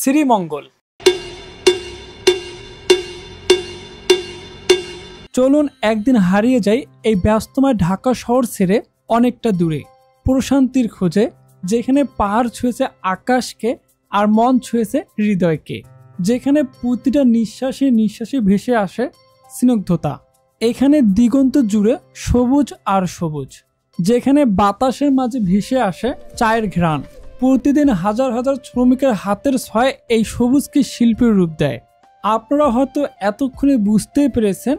শ্রীমঙ্গল। চলুন একদিন হারিয়ে যাই এই ব্যস্তময় ঢাকা শহর ছেড়ে অনেকটা দূরে, প্রশান্তির খোঁজে, যেখানে পাহাড় ছুঁয়েছে আকাশকে আর মন ছুঁয়েছে হৃদয়কে, যেখানে প্রতিটা নিঃশ্বাসে নিঃশ্বাসে ভেসে আসে স্নিগ্ধতা, এখানে দিগন্ত জুড়ে সবুজ আর সবুজ, যেখানে বাতাসের মাঝে ভেসে আসে চায়ের ঘ্রাণ। প্রতিদিন হাজার হাজার শ্রমিকের হাতের ছোঁয়ায় এই সবুজকে শিল্পের রূপ দেয়। আপনারা হয়তো এতক্ষণে বুঝতেই পেরেছেন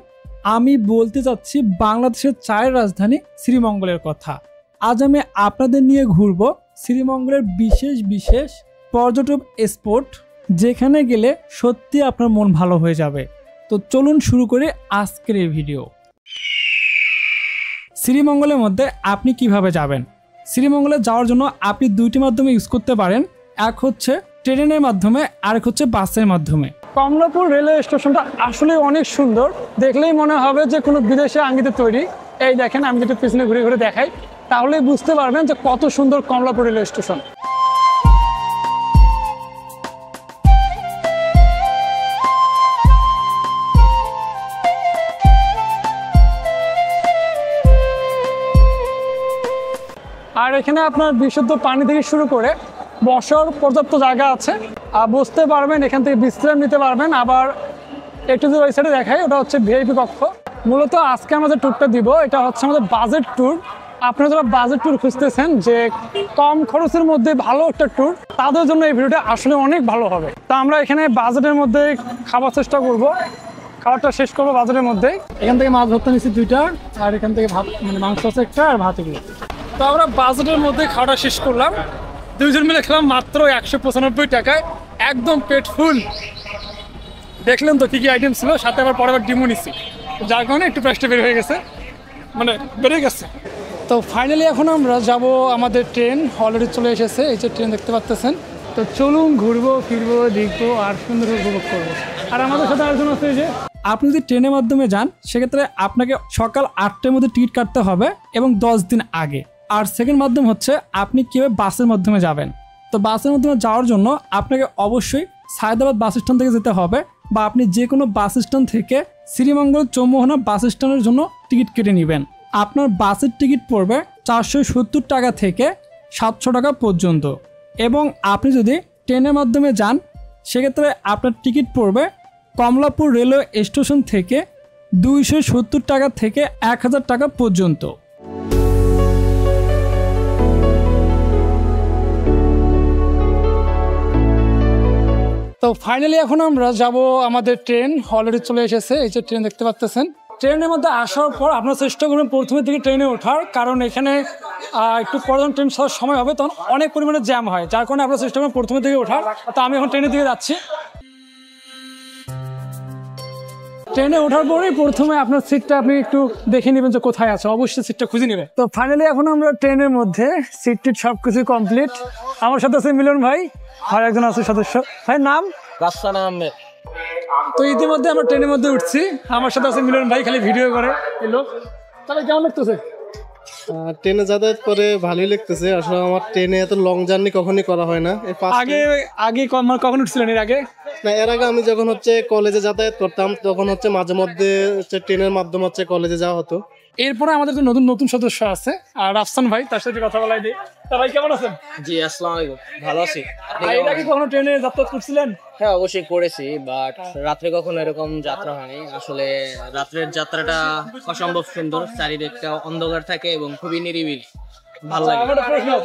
আমি বলতে চাচ্ছি বাংলাদেশের চায়ের রাজধানী শ্রীমঙ্গলের কথা। আজ আমি আপনাদের নিয়ে ঘুরব শ্রীমঙ্গলের বিশেষ বিশেষ পর্যটক স্পট, যেখানে গেলে সত্যি আপনার মন ভালো হয়ে যাবে। তো চলুন শুরু করি আজকের এই ভিডিও। শ্রীমঙ্গলের মধ্যে আপনি কিভাবে যাবেন? শ্রীমঙ্গলে যাওয়ার জন্য আপনি দুইটি মাধ্যমে ইউজ করতে পারেন, এক হচ্ছে ট্রেনের মাধ্যমে আর এক হচ্ছে বাসের মাধ্যমে। কমলাপুর রেলওয়ে স্টেশনটা আসলে অনেক সুন্দর, দেখলেই মনে হবে যে কোনো বিদেশে আঙ্গিতে তৈরি। এই দেখেন, আমি যেটা পিছনে ঘুরে ঘুরে দেখাই, তাহলেই বুঝতে পারবেন যে কত সুন্দর কমলাপুর রেলওয়ে স্টেশন। আর এখানে আপনার বিশুদ্ধ পানি থেকে শুরু করে বসার পর্যাপ্ত জায়গা আছে, আর বসতে পারবেন, এখান থেকে বিশ্রাম নিতে পারবেন। আবার একটু যে ওই সাইডে দেখাই, ওটা হচ্ছে ভিআইপি কক্ষ। মূলত আজকে আমাদের ট্যুরটা দিব, এটা হচ্ছে আমাদের বাজেট ট্যুর। আপনারা যারা বাজেট ট্যুর খুঁজতেছেন, যে কম খরচের মধ্যে ভালো একটা ট্যুর, তাদের জন্য এই ভিডিওটা আসলে অনেক ভালো হবে। তা আমরা এখানে বাজেটের মধ্যে খাবার চেষ্টা করব, খাবারটা শেষ করবো বাজেটের মধ্যে। এখান থেকে মাছ ধরতে নিচ্ছি দুইটা, আর এখান থেকে ভাত, মানে মাংস আছে একটা, আর ভাত এগুলো। তো আমরা বাজেটের মধ্যে খাওয়াটা শেষ করলাম, দুইজন মিলে খেলাম মাত্র 195 টাকায়, একদম পেট ফুল। দেখলেন তো কি কি আইটেম ছিল, সাথে আবার পরে ডিমও নিচ্ছি, যার কারণে একটু প্রাইসটা বের হয়ে গেছে, মানে বেড়ে গেছে। তো ফাইনালি এখন আমরা যাব, আমাদের ট্রেন অলরেডি চলে এসেছে, এই যে ট্রেন দেখতে পাচ্ছেন। তো চলুন ঘুরবো ফিরবো দেখবো আর সুন্দর উপভোগ করবো। আর আমাদের সাথে আরেকজন আছে, যে আপনি যদি ট্রেনের মাধ্যমে যান সেক্ষেত্রে আপনাকে সকাল 8টার মধ্যে টিকিট কাটতে হবে এবং 10 দিন আগে। আর সেকেন্ড মাধ্যম হচ্ছে আপনি কীভাবে বাসের মাধ্যমে যাবেন। তো বাসের মাধ্যমে যাওয়ার জন্য আপনাকে অবশ্যই সায়দাবাদ বাস স্ট্যান্ড থেকে যেতে হবে, বা আপনি যে কোনো বাস স্ট্যান্ড থেকে শ্রীমঙ্গল চৌমোহনা বাস স্ট্যান্ডের জন্য টিকিট কেটে নেবেন। আপনার বাসের টিকিট পড়বে 470 টাকা থেকে 700 টাকা পর্যন্ত। এবং আপনি যদি ট্রেনের মাধ্যমে যান সেক্ষেত্রে আপনার টিকিট পড়বে কমলাপুর রেলওয়ে স্টেশন থেকে 270 টাকা থেকে 1000 টাকা পর্যন্ত। তো ফাইনালি এখন আমরা যাব, আমাদের ট্রেন অলরেডি চলে এসেছে, এই যে ট্রেন দেখতে পাচ্ছেন। ট্রেনের মধ্যে আসার পর আপনারা চেষ্টা করবেন প্রথমের দিকে ট্রেনে ওঠার, কারণ এখানে একটু পরে ট্রেন ছাড়ার সময় হবে, তখন অনেক পরিমাণে জ্যাম হয়, যার কারণে আপনারা চেষ্টা করবেন প্রথমের দিকে ওঠার। তো আমি এখন ট্রেনের দিকে যাচ্ছি। ট্রেনে ওঠার পরেই প্রথমে আপনার সিটটা আপনি একটু দেখে নেবেন যে কোথায় আছে, অবশ্যই সিটটা খুঁজে নেবেন। তো ফাইনালি এখন আমরা ট্রেনের মধ্যে, সিট টিট সব কিছু কমপ্লিট। আমার সাথে আছে মিলন ভাই, আর একজন আছে সদস্য ভাই, নাম রাসসান আহমেদ। তো ইতিমধ্যে আমরা ট্রেনের মধ্যে উঠছি, আমার সাথে আছে মিলন ভাই, খালি ভিডিও করে এলো। তাহলে কেমন লাগতেছে? ট্রেনে যাতায়াত করে ভালোই লাগতেছে। আসলে আমার ট্রেনে এত লং জার্নি কখনই করা হয় না। আগে কখন উঠছিলেন? এর আগে না, এর আগে আমি যখন কলেজে যাতায়াত করতাম তখন মাঝে মধ্যে ট্রেনের মাধ্যমে কলেজে যাওয়া হতো। এরপরে আমাদের যে নতুন সদস্য আছে আর রাফসান ভাই, তার সাথে কথা বলাই দিই। তা ভাই কেমন আছেন? জি আসসালামু আলাইকুম, ভালো আছি। এর আগে কখনো ট্রেনে যাতায়াত করছিলেন? হ্যাঁ অবশ্যই করেছি, বাট রাত্রে কখনো এরকম যাত্রা হয়নি। আসলে রাত্রের যাত্রাটা অসম্ভব সুন্দর, চারিদিকটা অন্ধকার থাকে এবং খুবই নিরিবিলি, ভালো লাগে।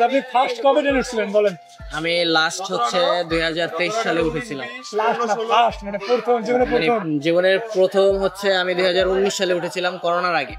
আপনি ফার্স্ট কবে ট্রেনে উঠছিলেন বলেন? আমি লাস্ট 2023 সালে উঠেছিলাম। জীবনের প্রথম আমি 2019 সালে উঠেছিলাম, করোনার আগে।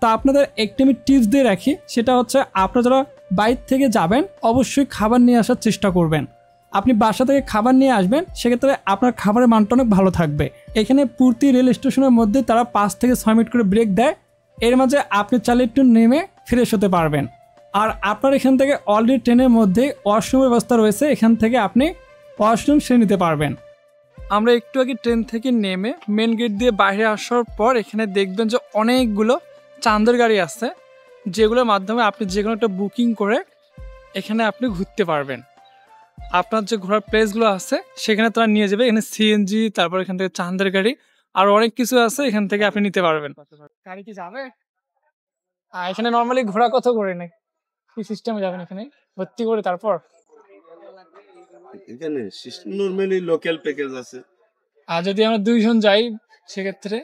তা আপনাদের একটি আমি টিপস দিয়ে রাখি, সেটা হচ্ছে আপনারা যারা বাইরে থেকে যাবেন অবশ্যই খাবার নিয়ে আসার চেষ্টা করবেন। আপনি বাসা থেকে খাবার নিয়ে আসবেন, সেক্ষেত্রে আপনার খাবারের মানটা অনেক ভালো থাকবে। এখানে প্রতি রেল স্টেশনের মধ্যে তারা 5 থেকে 6 মিনিট করে ব্রেক দেয়, এর মাঝে আপনি চাইলে একটু নেমে ফ্রেশ হতে পারবেন। আর আপনার এখান থেকে অলরেডি ট্রেনের মধ্যে ওয়াশরুমের ব্যবস্থা রয়েছে, এখান থেকে আপনি ওয়াশরুম সেরে নিতে পারবেন। আমরা একটু আগে ট্রেন থেকে নেমে মেন গেট দিয়ে বাইরে আসার পর এখানে দেখবেন যে অনেকগুলো চাঁদের গাড়ি আছে, যেগুলোর মাধ্যমে আপনি যে কোনো একটা বুকিং করে এখানে আপনি ঘুরতে পারবেন। আপনার যে ঘোরার প্লেসগুলো আছে সেখানে তারা নিয়ে যাবে। এখানে সিএনজি, তারপর এখান থেকে চাঁদের গাড়ি আর অনেক কিছু আছে, এখান থেকে আপনি নিতে পারবেন। গাড়ি কি যাবে? এখানে নর্মালি ঘোরা কত করে নেই? কি সিস্টেমে যাবেন এখানে ভর্তি করে? তারপর এখানে নরমালি লোকাল প্যাকেজ আছে। আর যদি আমরা 2 জন যাই সেক্ষেত্রে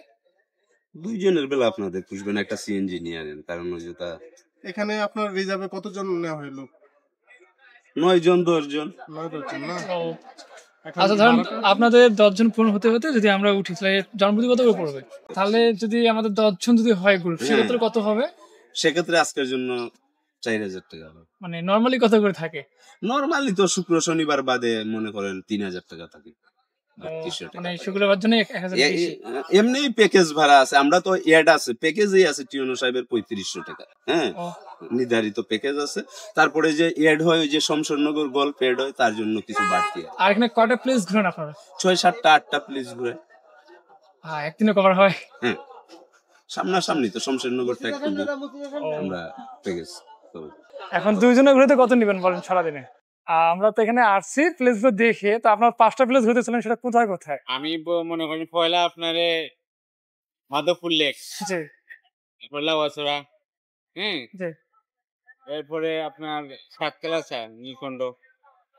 2 জনের বেলা আপনাদের খুঁজবেন একটা সিএনজি নিয়ে আনেন, কারণ ওই যে তা এখানে আপনার রিজার্ভে কতজন নেওয়া হলো? 9 জন 10 জন। 9 জন না? আচ্ছা ধরেন আপনাদের 10 জন পূর্ণ হতে হতে যদি আমরা উঠি তাহলে জনপ্রতি কত করে পড়বে? তাহলে যদি আমাদের 10 জন যদি হয় গ্রুপ, সেক্ষেত্রে কত হবে? সেক্ষেত্রে আজকের জন্য 4000 টাকা হবে। মানে নর্মালি কত করে থাকে? নরমালি তো শুক্র শনিবার বাদে মনে করেন 3000 টাকা থাকে। 3200 টাকা। মানে শুক্রবার জন্য 1000 বেশি। এমনি প্যাকেজ ভাড়া আছে, আমরা তো এড আছে, প্যাকেজই আছে টিউনো সাহেবের 3500 টাকা। হ্যাঁ, নির্ধারিত প্যাকেজ আছে। তারপরে যে এড হয় ওই যে শমশেরনগর গল্প এড হয়, তার জন্য কিছু বাড়তি আছে। আর এখানে কয়টা প্লেস ঘুরেন আপনারা? 6-7টা 8টা প্লেস ঘুরে। হ্যাঁ, একদিনে কভার হয়? হ্যাঁ, সামনাসামনি তো শমশেরনগরটা একটু আমরা প্যাকেজ। এখন 2 জনের ঘুরতে কত নেবেন বলেন সারাদিনে? আমরা তো এখানে আসছি প্লেসগুলো দেখে, তো আপনার 5টা প্লেস ঘুরতেছিলেন, সেটা কোথায় কোথায়? আমি মনে করি পয়লা আপনারে মাধবপুর লেক, জি পয়লা বছরা, হ্যাঁ, জি। এরপরে আপনার সাতকালাচা, নীলকণ্ঠ,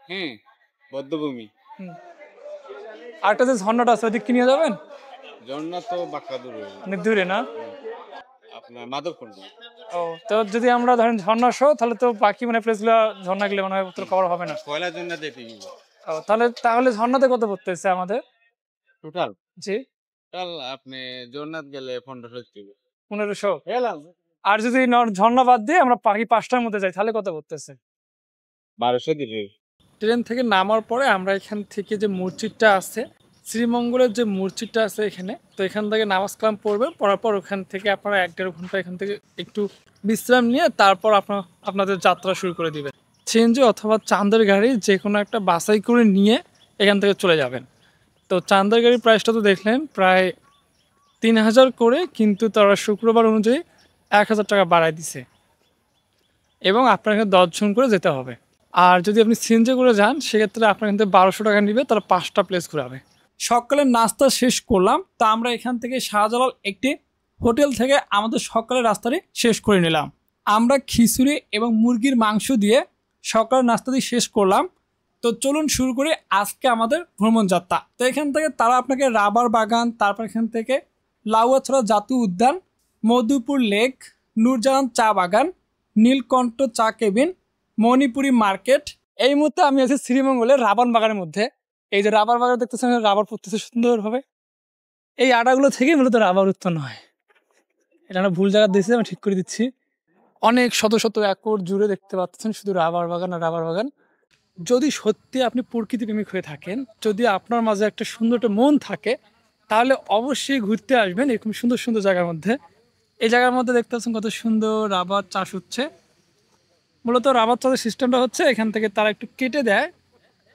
হ্যাঁ, বদ্ধভূমি। আরেকটা যে ঝর্ণাটা আছে ওদিক কি নিয়ে যাবেন? ঝর্ণা তো বাঁকা দূর অনেক দূরে না? আপনার মাধবকুণ্ড। ও, তো যদি আমরা ধরেন ঝর্ণা শো, তাহলে তো বাকি মানে প্লেসগুলো ঝর্ণাগুলো মনে হয় উত্তর কভার হবে না। পয়লা জন্য দেখে ও, তাহলে ঝর্ণাতে কত পড়তেছে আমাদের টোটাল? জি টোটাল আপনি জগন্নাথ গেলে 1500 1500। আর যদি ঝর্ণা বাদ দিয়ে আমরা বাকি 5টার মধ্যে যাই তাহলে কত পড়তেছে? 1200 দিবে। ট্রেন থেকে নামার পরে আমরা এখান থেকে যে মসজিদটা আছে, শ্রীমঙ্গলের যে মসজিদটা আছে এখানে, তো এখান থেকে নামাজ কালাম পড়বে, পড়ার পর ওখান থেকে আপনারা 1-1.5 ঘন্টা এখান থেকে একটু বিশ্রাম নিয়ে তারপর আপনাদের যাত্রা শুরু করে দিবেন। সিএনজি অথবা চাঁদের গাড়ি যে কোনো একটা বাছাই করে নিয়ে এখান থেকে চলে যাবেন। তো চাঁদের গাড়ির প্রাইসটা তো দেখলেন প্রায় 3000 করে, কিন্তু তারা শুক্রবার অনুযায়ী 1000 টাকা বাড়ায় দিছে এবং আপনাকে 10 জন করে যেতে হবে। আর যদি আপনি সিএনজি করে যান সেক্ষেত্রে আপনার কিন্তু 1200 টাকা নেবে, তারা 5টা প্লেস ঘুরাবে। সকালের নাস্তা শেষ করলাম, তা আমরা এখান থেকে শাহজালাল একটি হোটেল থেকে আমাদের সকালের রাস্তাটি শেষ করে নিলাম। আমরা খিচুড়ি এবং মুরগির মাংস দিয়ে সকালের নাস্তাটি শেষ করলাম। তো চলুন শুরু করি আজকে আমাদের ভ্রমণ যাত্রা। তো এখান থেকে তারা আপনাকে রাবার বাগান, তারপর এখান থেকে লাউয়াছড়া জাতীয় উদ্যান, মধুপুর লেক, নূরজাহান চা বাগান, নীলকণ্ঠ চা কেবিন, মণিপুরি মার্কেট। এই মুহূর্তে আমি আছি শ্রীমঙ্গলের রাবার বাগানের মধ্যে। এই যে রাবার বাগান দেখতেছেন, রাবার পড়তেছে সুন্দরভাবে। এই আটাগুলো থেকেই মূলত রাবার উৎপন্ন হয়। এটা আমরা ভুল জায়গা দিয়েছি, আমি ঠিক করে দিচ্ছি। অনেক শত শত একর জুড়ে দেখতে পাচ্ছেন শুধু রাবার বাগান আর রাবার বাগান। যদি সত্যি আপনি প্রকৃতি প্রেমিক হয়ে থাকেন, যদি আপনার মাঝে একটা সুন্দর একটা মন থাকে, তাহলে অবশ্যই ঘুরতে আসবেন এরকম সুন্দর সুন্দর জায়গার মধ্যে। এই জায়গার মধ্যে দেখতে পাচ্ছেন কত সুন্দর রাবার চাষ হচ্ছে। মূলত রাবার চাষের সিস্টেমটা হচ্ছে এখান থেকে তারা একটু কেটে দেয়,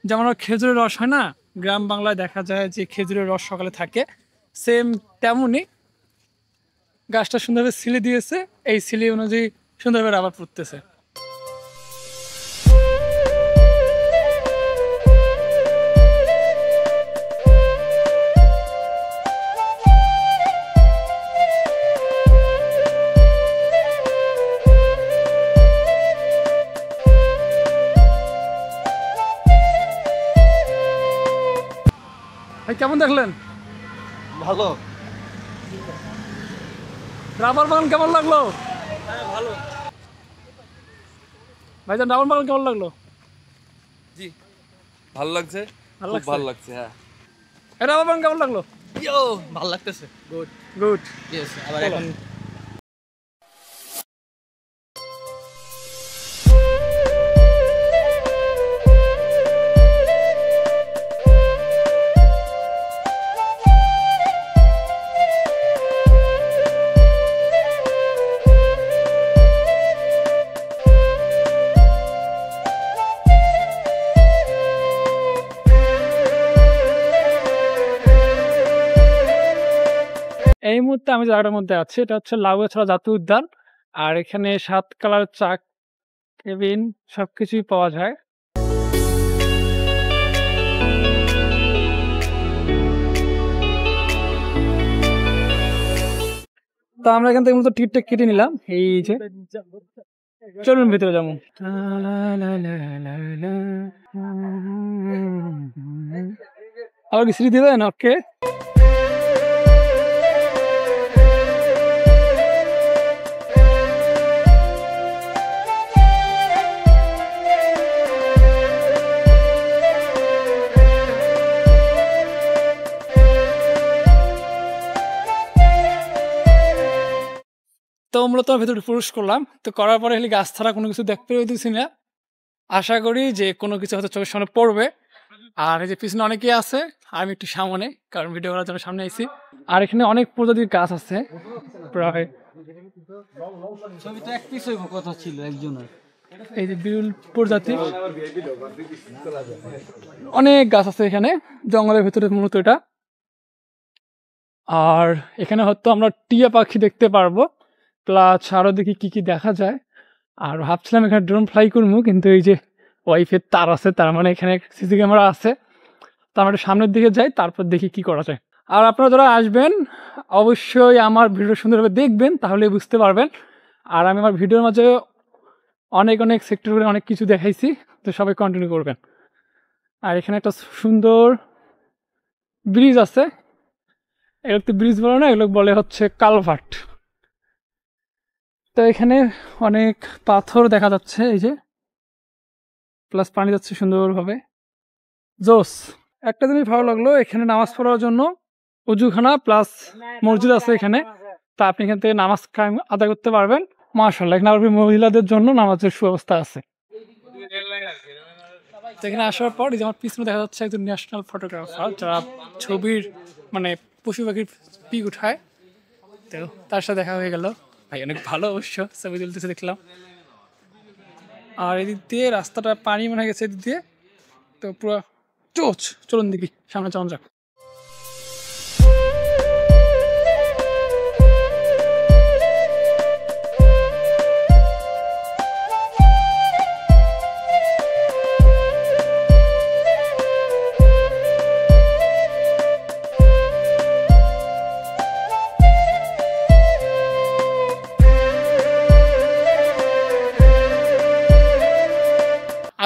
যেমন খেজুরের রস হয় না, গ্রাম বাংলায় দেখা যায় যে খেজুরের রস সকালে থাকে, সেম তেমনই গাছটা সুন্দরভাবে সিলি দিয়েছে, এই সিলি অনুযায়ী সুন্দরভাবে রাবার পড়তেছে। কেমন দেখলেন? ভালো। রাবার বাগান কেমন লাগলো? ভালো ভাইজান, রাবার বাগান কেমন লাগলো? জি ভালো লাগছে, খুব ভালো লাগছে। হ্যাঁ, রাবার বাগান কেমন লাগলো? ভালো লাগতেছে। Good good. ইয়েস। আবার এখন এই মুহূর্তে আমি যে জায়গাটার মধ্যে আছি এটা হচ্ছে লাউয়াছড়া জাতীয় উদ্যান। আর এখানে 7 কালার চা কেবিন সবকিছুই পাওয়া যায়। তো আমরা এখান থেকে মূলত টিকিটটা কেটে নিলাম। এই যে চলুন ভিতরে যাবো। আবার কি সিঁড়ি দিবেন? ওকে। তো মূলত ভেতরে প্রবেশ করলাম। তো করার পরে হলে গাছ ছাড়া কোনো কিছু দেখতে পেয়েছি না। আশা করি যে কোনো কিছু হয়তো চোখের সামনে পড়বে। আর এই যে পিছনে অনেকেই আছে, আমি একটু সামনে, কারণ ভিডিও করার জন্য সামনে আইছি। আর এখানে অনেক প্রজাতির গাছ আছে, প্রায় ছবিটা এক পিস হইব কথা ছিল একজনের। এই যে বিরল প্রজাতি অনেক গাছ আছে এখানে, জঙ্গলের ভিতরে মূলত এটা। আর এখানে হয়তো আমরা টিয়া পাখি দেখতে পারবো, প্লাস আরো দেখি কি কি দেখা যায়। আর ভাবছিলাম এখানে ড্রোন ফ্লাই করবো, কিন্তু এই যে ওয়াইফের তার আছে, তার মানে এখানে সিসি ক্যামেরা আছে। তো আমরা একটু সামনের দিকে যাই, তারপর দেখি কি করা যায়। আর আপনারা যারা আসবেন অবশ্যই আমার ভিডিও সুন্দরভাবে দেখবেন, তাহলে বুঝতে পারবেন। আর আমি আমার ভিডিওর মাঝে অনেক অনেক সেক্টর করে অনেক কিছু দেখাইছি, তো সবাই কন্টিনিউ করবেন। আর এখানে একটা সুন্দর ব্রিজ আছে, এগুলো তো ব্রিজ বলে না, এগুলো বলে হচ্ছে কালভার্ট। তো এখানে অনেক পাথর দেখা যাচ্ছে, এই যে প্লাস পানি যাচ্ছে সুন্দরভাবে, জোস। একটা জিনিস ভালো লাগলো, এখানে নামাজ পড়ার জন্য উজুখানা প্লাস মসজিদ আছে এখানে। তা আপনি এখান থেকে নামাজ আদায় করতে পারবেন। মাশাআল্লাহ, এখানে আবার মহিলাদের জন্য নামাজের সুব্যবস্থা আছে। তো এখানে আসার পর এই যে আমার পিছনে দেখা যাচ্ছে একজন ন্যাশনাল ফটোগ্রাফার, যারা ছবির মানে পশু পাখির পিক উঠায়। তো তার সাথে দেখা হয়ে গেল, ভাই অনেক ভালো, অবশ্য ছবি তুলতেছে দেখলাম। আর এদিক দিয়ে রাস্তাটা পানি মনে গেছে এদিক দিয়ে, তো পুরো চলুন দেখি সামনে যাওয়া যাক।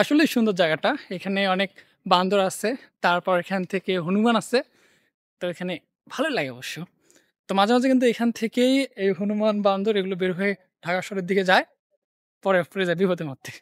আসলে সুন্দর জায়গাটা, এখানে অনেক বান্দর আছে, তারপর এখান থেকে হনুমান আছে। তো এখানে ভালো লাগে অবশ্য। তো মাঝে মাঝে কিন্তু এখান থেকেই এই হনুমান বান্দর এগুলো বের হয়ে ঢাকা শহরের দিকে যায়, পরে পড়ে যায় বিপদের মধ্যে।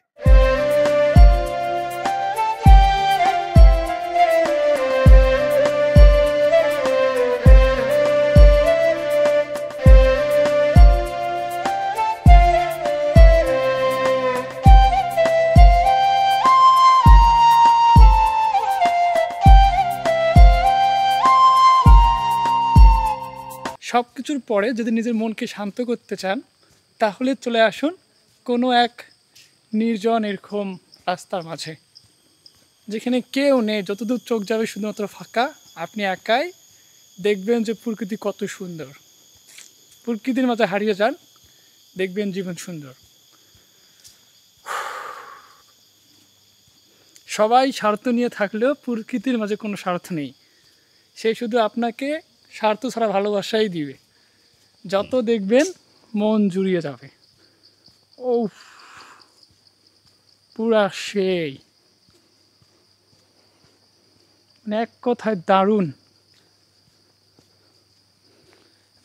সব কিছুর পরে যদি নিজের মনকে শান্ত করতে চান, তাহলে চলে আসুন কোনো এক নির্জন এরকম রাস্তার মাঝে, যেখানে কেউ নেই, যতদূর চোখ যাবে শুধুমাত্র ফাঁকা। আপনি একাই দেখবেন যে প্রকৃতি কত সুন্দর। প্রকৃতির মাঝে হারিয়ে যান, দেখবেন জীবন সুন্দর। সবাই স্বার্থ নিয়ে থাকলেও প্রকৃতির মাঝে কোনো স্বার্থ নেই, সে শুধু আপনাকে স্বার্থ ছাড়া ভালোবাসাই দিবে। যত দেখবেন মন জুড়িয়ে যাবে। ও পুরা সেই, মানে এক কথায় দারুণ,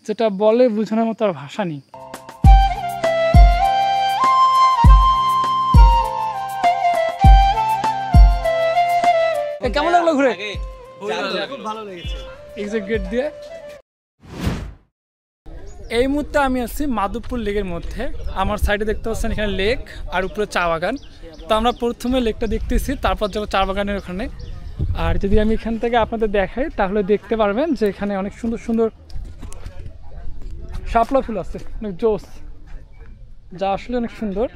যেটা বলে বোঝানোর মতো আর ভাষা নেই। কেমন লাগলো ঘুরে? খুব ভালো লেগেছে। এক্সাক্ট গেট দিয়ে এই মুহূর্তে আমি আছি মাধবপুর লেকের মধ্যে। আমার সাইডে দেখতে পাচ্ছেন এখানে লেক আর উপরে চা বাগান। তো আমরা প্রথমে লেকটা দেখতেছি, তারপর যাবো চা বাগানের ওখানে। আর যদি আমি এখান থেকে আপনাদের দেখাই তাহলে দেখতে পারবেন যে এখানে অনেক সুন্দর সুন্দর শাপলা ফুল আছে, অনেক জোস, যা আসলে অনেক সুন্দর।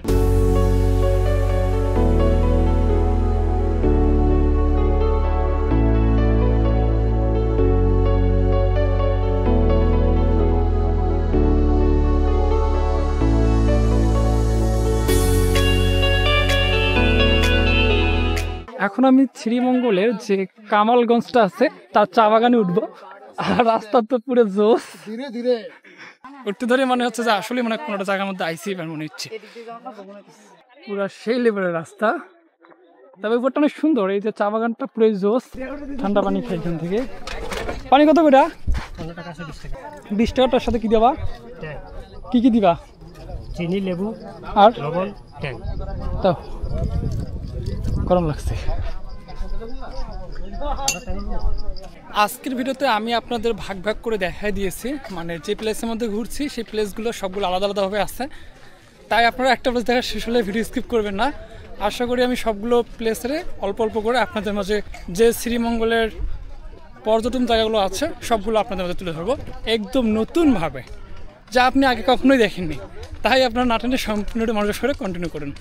এখন আমি শ্রীমঙ্গলের যে কামালগঞ্জটা আছে তার চা বাগানে উঠবো। আর রাস্তা তো পুরো জোস, ধীরে ধীরে উঠতে ধরে মনে হচ্ছে যে আসলে মানে কোনোটা জায়গার মধ্যে আইসি মনে হচ্ছে, পুরো সেই লেভেলের রাস্তা। তবে উপরটা অনেক সুন্দর, এই যে চা বাগানটা পুরো জোস। ঠান্ডা পানি খাই এখান থেকে। পানি কত করে? 20 টাকাটার সাথে কি দেবা? কি কি দিবা? চিনি, লেবু আর লবণ। দাও, গরম লাগছে। আজকের ভিডিওতে আমি আপনাদের ভাগ ভাগ করে দেখাই দিয়েছি, মানে যে প্লেসের মধ্যে ঘুরছি সেই প্লেসগুলো সবগুলো আলাদা আলাদাভাবে আছে। তাই আপনারা একটা প্লেস দেখা শেষ হলে ভিডিও স্কিপ করবেন না। আশা করি আমি সবগুলো প্লেসের অল্প অল্প করে আপনাদের মাঝে যে শ্রীমঙ্গলের পর্যটন জায়গাগুলো আছে সবগুলো আপনাদের মাঝে তুলে ধরবো একদম নতুনভাবে, যা আপনি আগে কখনোই দেখেননি। তাই আপনারা নাটনে সম্পূর্ণটা মনোযোগ করে কন্টিনিউ করুন।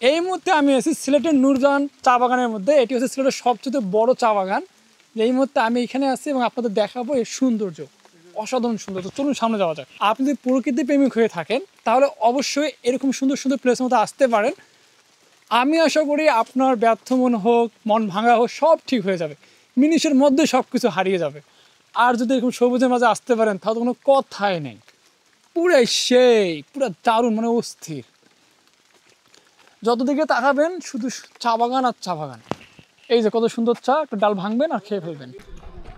এই মুহূর্তে আমি আছি সিলেটের নূরজাহান চা বাগানের মধ্যে। এটি হচ্ছে সিলেটের সবচেয়ে বড় চা বাগান। এই মুহূর্তে আমি এখানে আছি এবং আপনাদের দেখাবো এর সৌন্দর্য, অসাধারণ সৌন্দর্য। চলুন সামনে যাওয়া যাক। আপনি যদি প্রকৃতি প্রেমিক হয়ে থাকেন তাহলে অবশ্যই এরকম সুন্দর সুন্দর প্লেসের মধ্যে আসতে পারেন। আমি আশা করি আপনার ব্যর্থ মন হোক, মন ভাঙা হোক, সব ঠিক হয়ে যাবে, মিনিটের মধ্যে সব কিছু হারিয়ে যাবে। আর যদি এরকম সবুজের মাঝে আসতে পারেন তাহলে কোনো কথাই নেই, পুরাই সেই পুরা দারুণ, মানে অস্থির। যতদিকে তাকাবেন শুধু চা বাগান আর চা বাগান। এই যে কত সুন্দর চা, একটু ডাল ভাঙবেন আর খেয়ে ফেলবেন।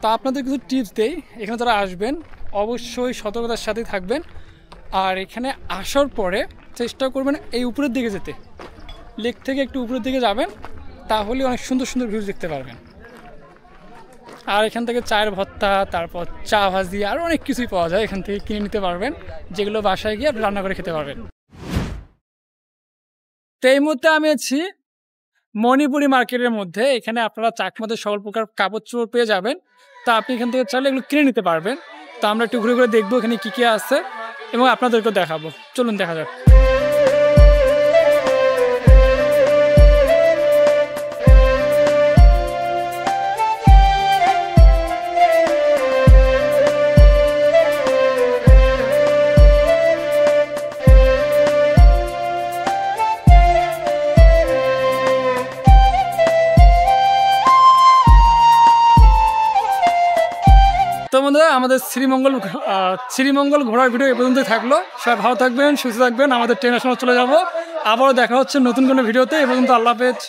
তা আপনাদের কিছু টিপস দেই, এখানে যারা আসবেন অবশ্যই সতর্কতার সাথেই থাকবেন। আর এখানে আসার পরে চেষ্টা করবেন এই উপরের দিকে যেতে, লেক থেকে একটু উপরের দিকে যাবেন, তাহলে অনেক সুন্দর সুন্দর ভিউ দেখতে পারবেন। আর এখান থেকে চায়ের ভর্তা, তারপর চা ভাজি, আর অনেক কিছুই পাওয়া যায়, এখান থেকে কিনে নিতে পারবেন, যেগুলো বাসায় গিয়ে আপনি রান্না করে খেতে পারবেন। তো এই মুহূর্তে আমি আছি মণিপুরি মার্কেটের মধ্যে। এখানে আপনারা চাকমাদের সকল প্রকার কাপড় চোপড় পেয়ে যাবেন। তা আপনি এখান থেকে চাইলে এগুলো কিনে নিতে পারবেন। তো আমরা একটু ঘুরে ঘুরে দেখবো এখানে কী কী আছে এবং আপনাদেরকেও দেখাবো। চলুন দেখা যাক। তো বন্ধুরা, আমাদের শ্রীমঙ্গল ঘোরার ভিডিও এ পর্যন্তই থাকলো। সবাই ভালো থাকবেন, সুস্থ থাকবেন। আমাদের ট্রেনের সময় চলে যাবো। আবারও দেখা হচ্ছে নতুন কোনো ভিডিওতে। এ পর্যন্ত আল্লাহ হাফেজ।